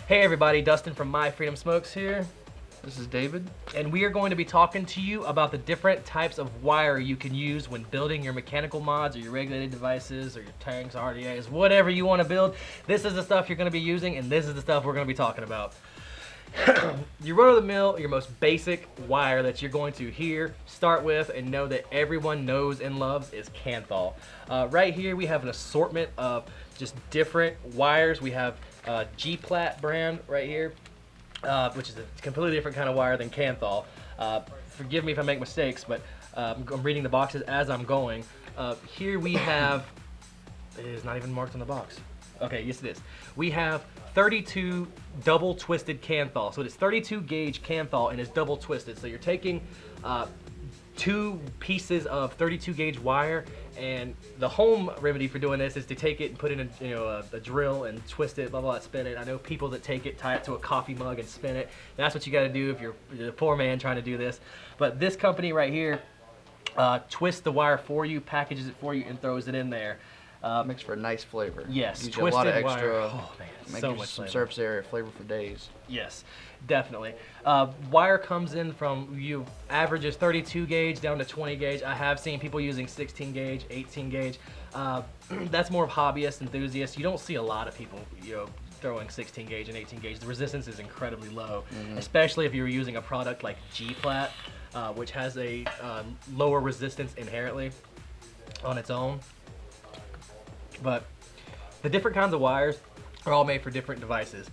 Hey everybody, Dustin from MyFreedomSmokes here. This is David. And we are going to be talking to you about the different types of wire you can use when building your mechanical mods or your regulated devices or your tanks, RDAs, whatever you want to build. This is the stuff you're going to be using, and this is the stuff we're going to be talking about. Your run-of-the-mill, your most basic wire that you're going to hear, start with, and know that everyone knows and loves is Kanthal. Right here we have an assortment of just different wires. We have G-Plat brand right here, which is a completely different kind of wire than Kanthal. Forgive me if I make mistakes, but I'm reading the boxes as I'm going. Here we have, it is not even marked on the box. Okay, yes it is. We have 32 double twisted Kanthal. So it's 32 gauge Kanthal and it's double twisted. So you're taking two pieces of 32 gauge wire, and the home remedy for doing this is to take it and put it in a drill and twist it, blah, blah, blah, spin it. I know people that take it, tie it to a coffee mug and spin it. That's what you gotta do if you're a poor man trying to do this. But this company right here twists the wire for you, packages it for you, and throws it in there. Makes for a nice flavor. Yes, gives you a lot of extra. Wire. Oh man, so much some flavor. surface area flavor for days. Yes, definitely. Wire comes in from averages 32 gauge down to 20 gauge. I have seen people using 16 gauge, 18 gauge. That's more of hobbyist enthusiasts. You don't see a lot of people, throwing 16 gauge and 18 gauge. The resistance is incredibly low, especially if you're using a product like G-Plat, which has a lower resistance inherently on its own. But the different kinds of wires are all made for different devices.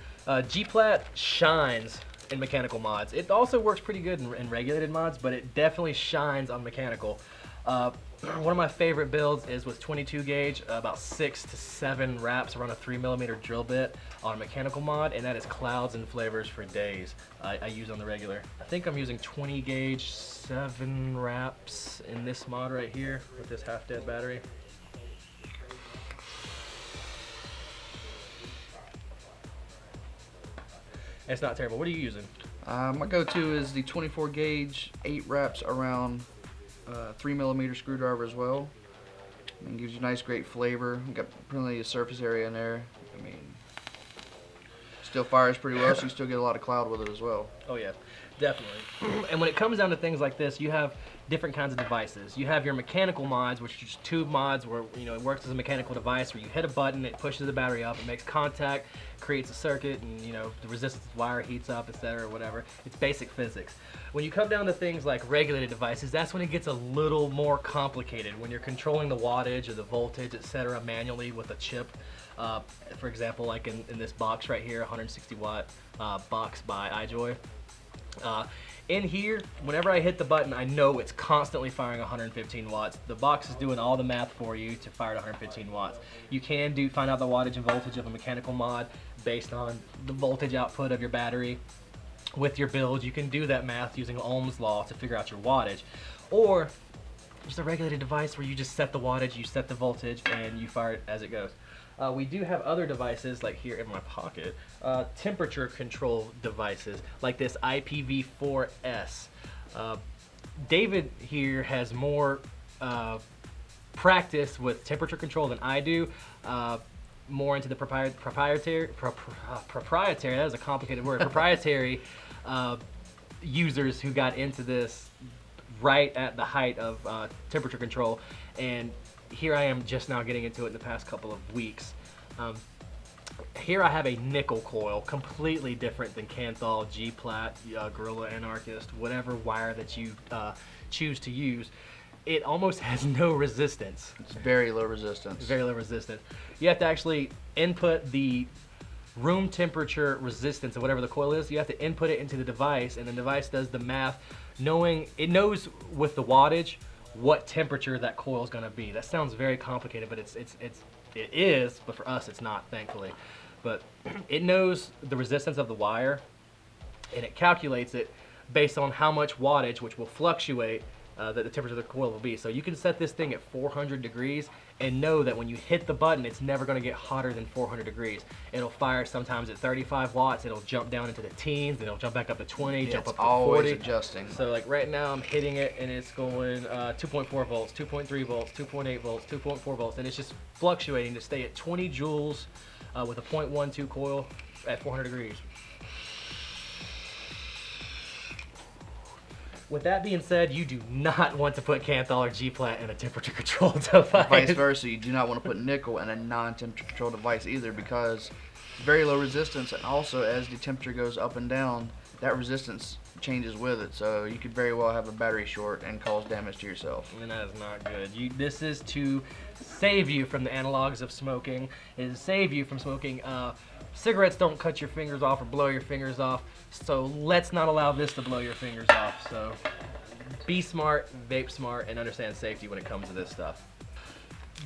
G-Plat shines in mechanical mods. It also works pretty good in regulated mods, but it definitely shines on mechanical. One of my favorite builds is with 22 gauge, about 6 to 7 wraps around a 3mm drill bit on a mechanical mod, and that is clouds and flavors for days. I use on the regular. I think I'm using 20 gauge, 7 wraps in this mod right here with this half-dead battery. It's not terrible. What are you using? My go-to is the 24 gauge, 8 wraps around 3mm screwdriver as well. And gives you a nice, great flavor. Got plenty of surface area in there. I mean, still fires pretty well, so you still get a lot of cloud with it as well. Oh yeah, definitely. And when it comes down to things like this, you have different kinds of devices. You have your mechanical mods, which are just tube mods where it works as a mechanical device where you hit a button, it pushes the battery up, it makes contact, creates a circuit, and the resistance of the wire heats up, etc., or whatever. It's basic physics. When you come down to things like regulated devices, that's when it gets a little more complicated. When you're controlling the wattage or the voltage, etc., manually with a chip. For example, like in this box right here, 160 watt box by iJoy. In here, whenever I hit the button, I know it's constantly firing 115 watts. The box is doing all the math for you to fire at 115 watts. You can find out the wattage and voltage of a mechanical mod based on the voltage output of your battery. With your build, you can do that math using Ohm's law to figure out your wattage. Or there's a regulated device where you just set the wattage, you set the voltage, and you fire it as it goes. We do have other devices, like here in my pocket, temperature control devices, like this IPv4S. David here has more practice with temperature control than I do. More into the proprietary, that was a complicated word, proprietary users who got into this right at the height of temperature control, and here I am just now getting into it in the past couple of weeks. Here I have a nickel coil, completely different than Kanthal, G-Plat, Gorilla Anarchist, whatever wire that you choose to use. It almost has no resistance. It's very low resistance. Very low resistance. You have to actually input the room temperature resistance of whatever the coil is. You have to input it into the device, and the device does the math, it knows with the wattage what temperature that coil is going to be. That sounds very complicated, but it is, but for us it's not, thankfully. But it knows the resistance of the wire, and it calculates it based on how much wattage, which will fluctuate, that the temperature of the coil will be. So you can set this thing at 400 degrees and know that when you hit the button, it's never going to get hotter than 400 degrees. It'll fire sometimes at 35 watts, it'll jump down into the teens, then it'll jump back up to 20, jump up to 40. Always adjusting. So like right now I'm hitting it and it's going 2.4 volts, 2.3 volts, 2.8 volts, 2.4 volts, and it's just fluctuating to stay at 20 joules with a .12 coil at 400 degrees. With that being said, you do not want to put Canthal or G-Plat in a temperature controlled device. Vice versa, you do not want to put nickel in a non-temperature controlled device either, because very low resistance, and also as the temperature goes up and down, that resistance changes with it, so you could very well have a battery short and cause damage to yourself. And that is not good. This is to save you from the analogs of smoking. It is to save you from smoking. Cigarettes don't cut your fingers off or blow your fingers off, so let's not allow this to blow your fingers off. So be smart, vape smart, and understand safety when it comes to this stuff.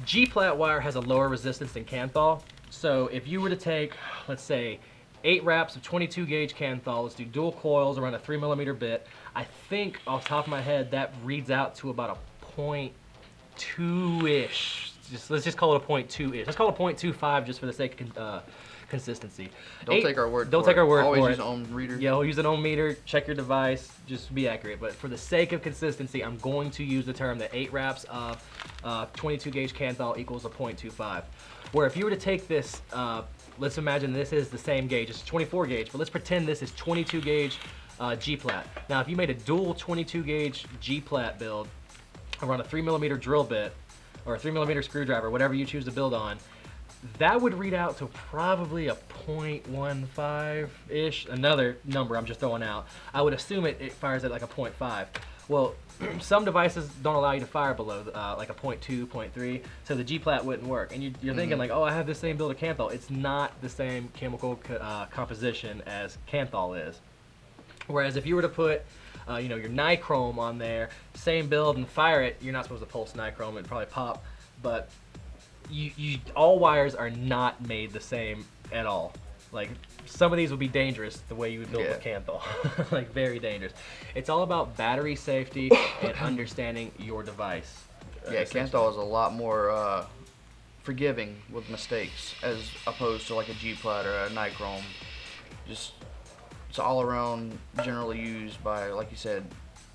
G-Plat wire has a lower resistance than Canthal, so if you were to take, let's say, 8 wraps of 22 gauge Canthal, let's do dual coils around a 3mm bit, I think off the top of my head that reads out to about a 0.2-ish. Let's just call it a 0.2-ish. Let's call it 0.25 just for the sake of consistency. Don't take our word for it. Don't take our word for it. Always use an ohm reader. Yeah, we'll use an ohm meter, check your device, just be accurate. But for the sake of consistency, I'm going to use the term that 8 wraps of 22 gauge Canthal equals a 0.25. Where if you were to take this, let's imagine this is the same gauge, it's 24 gauge, but let's pretend this is 22 gauge G-Plat. Now if you made a dual 22 gauge G-Plat build around a 3mm drill bit, or a 3mm screwdriver, whatever you choose to build on, that would read out to probably a 0.15-ish, another number I'm just throwing out. I would assume it fires at like a 0.5. Well, some devices don't allow you to fire below like a 0.2, 0.3, so the G-Plat wouldn't work. And you're thinking like, oh, I have the same build of Canthal. It's not the same chemical composition as Canthal is. Whereas if you were to put you know, your nichrome on there, same build, and fire it, you're not supposed to pulse nichrome, it'd probably pop, but all wires are not made the same at all. Like, some of these would be dangerous the way you would build with Canthal. Like, very dangerous. It's all about battery safety and understanding your device. Yeah, Canthal is a lot more forgiving with mistakes as opposed to like a G-Plat or a nichrome. Just, it's all around generally used by, like you said,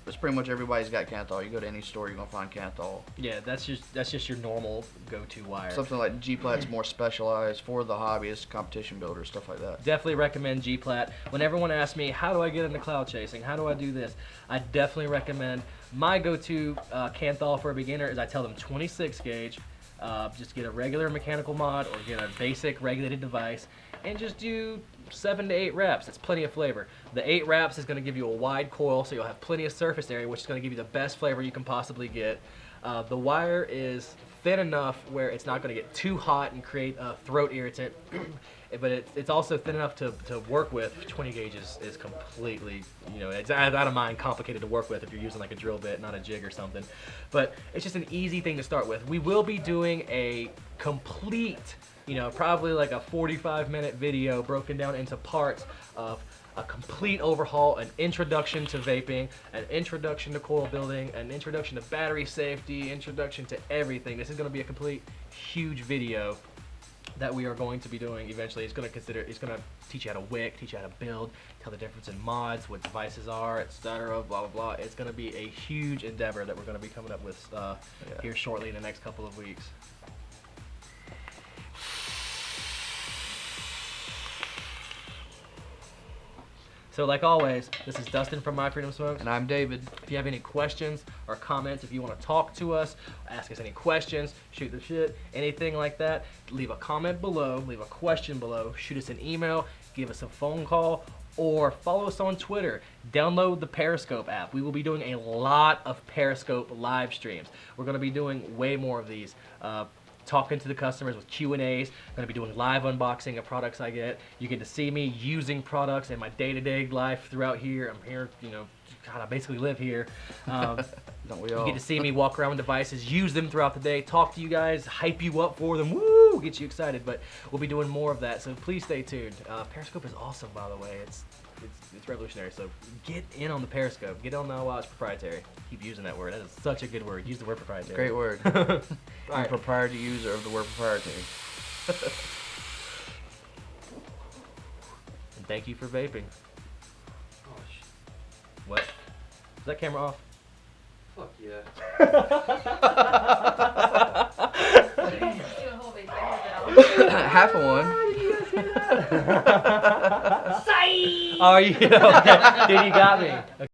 it's pretty much everybody's got Canthal. You go to any store, you're gonna find Canthal. Yeah, that's just your normal go-to wire. Something like G-Plat's more specialized for the hobbyist, competition builders, stuff like that. Definitely recommend G-Plat. When everyone asks me, how do I get into cloud chasing? How do I do this? I definitely recommend my go-to Canthal for a beginner is I tell them 26 gauge. Just get a regular mechanical mod or get a basic regulated device and just do 7 to 8 reps. That's plenty of flavor. The 8 reps is going to give you a wide coil, so you'll have plenty of surface area, which is going to give you the best flavor you can possibly get. The wire is thin enough where it's not going to get too hot and create a throat irritant, but it's also thin enough to work with. 20 gauge is completely, you know, it's out of mind complicated to work with if you're using like a drill bit, not a jig or something. But it's just an easy thing to start with. We will be doing a complete, you know, probably like a 45-minute video broken down into parts of a complete overhaul, an introduction to vaping, an introduction to coil building, an introduction to battery safety, introduction to everything. This is going to be a complete huge video that we are going to be doing eventually. It's going to teach you how to wick, teach you how to build, tell the difference in mods, what devices are, etc., blah, blah, blah. It's going to be a huge endeavor that we're going to be coming up with here shortly in the next couple of weeks. So like always, this is Dustin from MyFreedomSmokes. And I'm David. If you have any questions or comments, if you want to talk to us, ask us any questions, shoot the shit, anything like that, leave a comment below, leave a question below, shoot us an email, give us a phone call, or follow us on Twitter. Download the Periscope app. We will be doing a lot of Periscope live streams. We're going to be doing way more of these. Talking to the customers with Q&As. I'm going to be doing live unboxing of products I get. You get to see me using products in my day-to-day life throughout here. I'm here, you know, God, I basically live here. Don't we all? You get to see me walk around with devices, use them throughout the day, talk to you guys, hype you up for them, woo, get you excited. But we'll be doing more of that, so please stay tuned. Periscope is awesome, by the way. It's revolutionary, so get in on the Periscope. Get on now while it's proprietary. Keep using that word. That is such a good word. Use the word proprietary. Great word. All right. Proprietary user of the word proprietary. And thank you for vaping. What? Is that camera off? Fuck yeah. Half of one. see that? Are you? Okay. Dude, you got me.